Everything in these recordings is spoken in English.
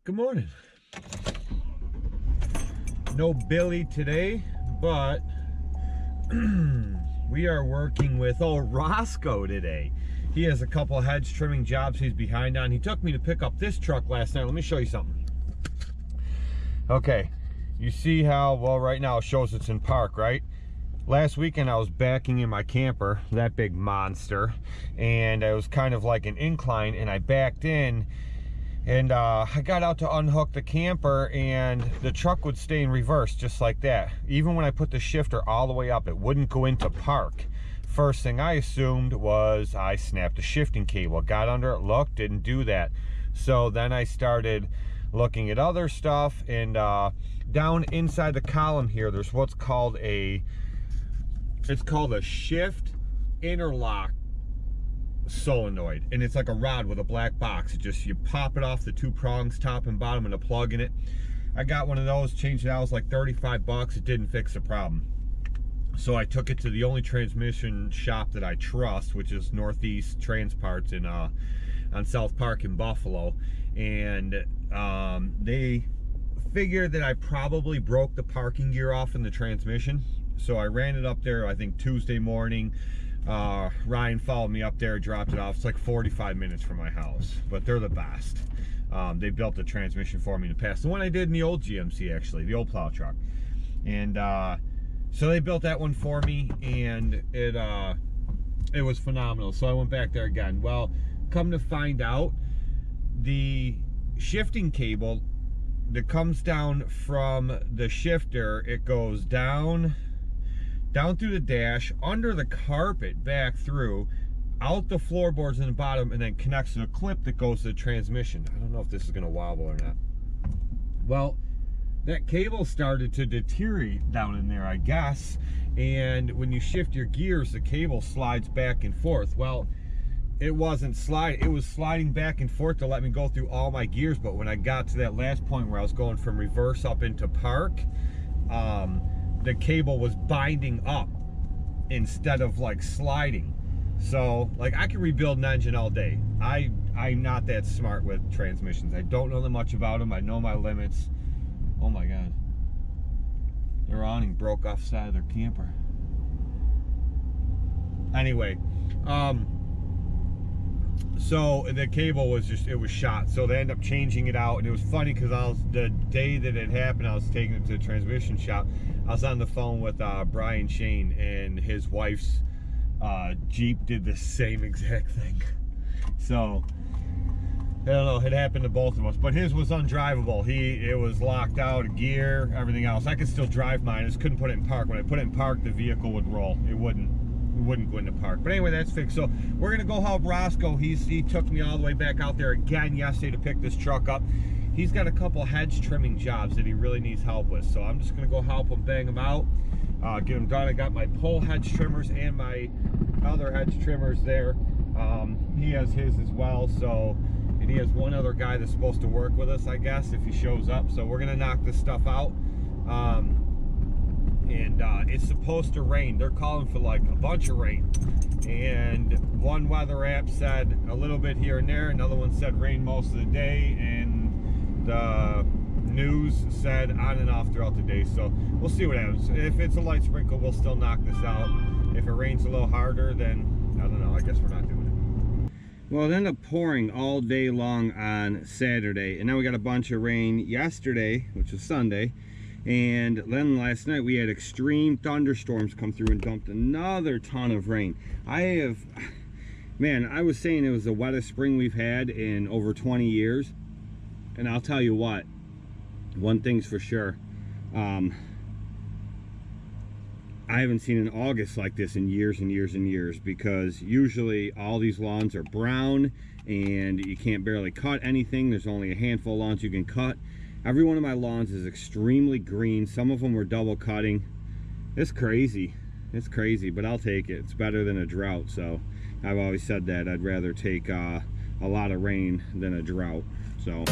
Good morning. No Billy today, but we are working with Roscoe today. He has a couple hedge trimming jobs he's behind on. He took me to pick up this truck last night. Let me show you something. Okay, you see how, well, right now it shows it's in park, right? Last weekend I was backing in my camper, that big monster, and it was kind of like an incline, and I backed in, and I got out to unhook the camper, and the truck would stay in reverse just like that. Even when I put the shifter all the way up, it wouldn't go into park. First thing I assumed was I snapped the shifting cable. Got under it, looked, didn't do that. So then I started looking at other stuff, and down inside the column here, there's what's called it's called a shift interlock solenoid, and it's like a rod with a black box. It just, you pop it off the two prongs, top and bottom, and a plug in it. I got one of those, changed it out, it was like 35 bucks. It didn't fix the problem. So I took it to the only transmission shop that I trust, which is Northeast Trans Parts in on South Park in Buffalo, and they figured that I probably broke the parking gear off in the transmission. So I ran it up there, I think Tuesday morning. Ryan followed me up there, dropped it off. It's like 45 minutes from my house, but they're the best. They built the transmission for me in the past. The one I did in the old GMC, actually, the old plow truck. And so they built that one for me, and it was phenomenal. So I went back there again. Well, come to find out, the shifting cable that comes down from the shifter, it goes down through the dash, under the carpet, back through, out the floorboards in the bottom, and then connects to the clip that goes to the transmission. I don't know if this is gonna wobble or not. Well, that cable started to deteriorate down in there, I guess, and when you shift your gears, the cable slides back and forth. Well, it wasn't sliding, it was sliding back and forth to let me go through all my gears, but when I got to that last point where I was going from reverse up into park, the cable was binding up instead of like sliding. So like, I can rebuild an engine all day. I'm not that smart with transmissions. I don't know that much about them. I know my limits. Oh my God, their awning broke off the side of their camper. Anyway, so the cable was just, it was shot. So they ended up changing it out, and it was funny because the day that it happened, I was taking it to the transmission shop. I was on the phone with Brian Shane, and his wife's Jeep did the same exact thing. So I don't know, it happened to both of us, but his was undrivable. It was locked out, gear, everything else. I could still drive mine, I just couldn't put it in park. When I put it in park, the vehicle would roll. It wouldn't go into park. But anyway, that's fixed. So we're gonna go help Roscoe. He took me all the way back out there again yesterday to pick this truck up. He's got a couple hedge trimming jobs that he really needs help with. So I'm just gonna go help him bang them out, get them done. I got my pole hedge trimmers and my other hedge trimmers there. He has his as well. So, and he has one other guy that's supposed to work with us, I guess, if he shows up. So we're gonna knock this stuff out. And it's supposed to rain. They're calling for like a bunch of rain, and one weather app said a little bit here and there, another one said rain most of the day, and the news said on and off throughout the day. So we'll see what happens. If it's a light sprinkle, we'll still knock this out. If it rains a little harder, then I don't know, I guess we're not doing it. Well, it ended up pouring all day long on Saturday, and then we got a bunch of rain yesterday, which was Sunday. And then last night we had extreme thunderstorms come through and dumped another ton of rain. Man, I was saying it was the wettest spring we've had in over 20 years. And I'll tell you what, one thing's for sure. I haven't seen an August like this in years and years and years, because usually all these lawns are brown and you can't barely cut anything. There's only a handful of lawns you can cut. Every one of my lawns is extremely green. Some of them were double cutting. It's crazy. It's crazy, but I'll take it. It's better than a drought. So I've always said that I'd rather take a lot of rain than a drought. So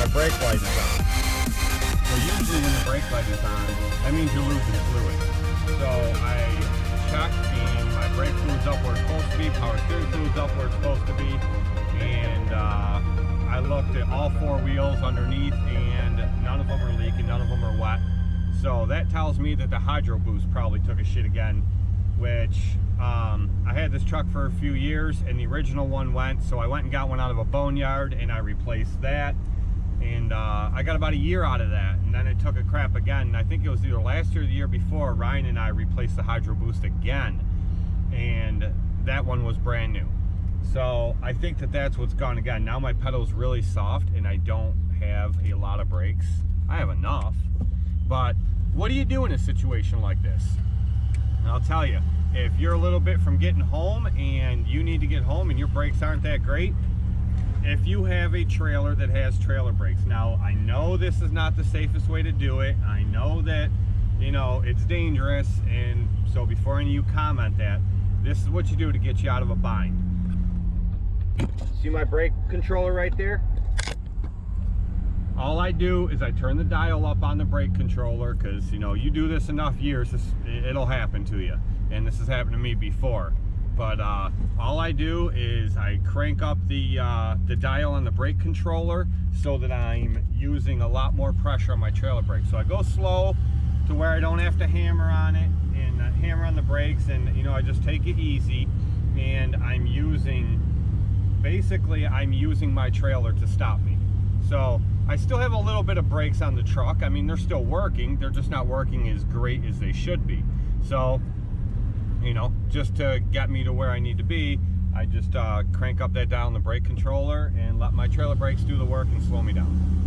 the brake light is on. So usually when the brake light is on, that means you're losing fluid. So I checked and my brake fluid's up where it's supposed to be, power steering fluid's up where it's supposed to be, and I looked at all 4 wheels underneath and none of them are leaking, none of them are wet. So that tells me that the hydro boost probably took a shit again, which I had this truck for a few years and the original one went, so I went and got one out of a boneyard and I replaced that, and I got about a year out of that, and then it took a crap again, and I think it was either last year or the year before, Ryan and I replaced the hydro boost again, and that one was brand new. So I think that that's what's gone again. Now my pedal's really soft and I don't have a lot of brakes. I have enough, but what do you do in a situation like this? And I'll tell you, if you're a little bit from getting home and you need to get home and your brakes aren't that great, if you have a trailer that has trailer brakes, now I know this is not the safest way to do it. I know that, you know, it's dangerous, and so before any of you comment that, this is what you do to get you out of a bind. See my brake controller right there? All I do is I turn the dial up on the brake controller, because, you know, you do this enough years, it'll happen to you. And this has happened to me before. But all I do is I crank up the dial on the brake controller so that I'm using a lot more pressure on my trailer brake. So I go slow to where I don't have to hammer on it and hammer on the brakes, and, you know, I just take it easy, and I'm using my trailer to stop me. So I still have a little bit of brakes on the truck. I mean, they're still working, they're just not working as great as they should be. So, you know, just to get me to where I need to be, I just crank up that dial on the brake controller and let my trailer brakes do the work and slow me down.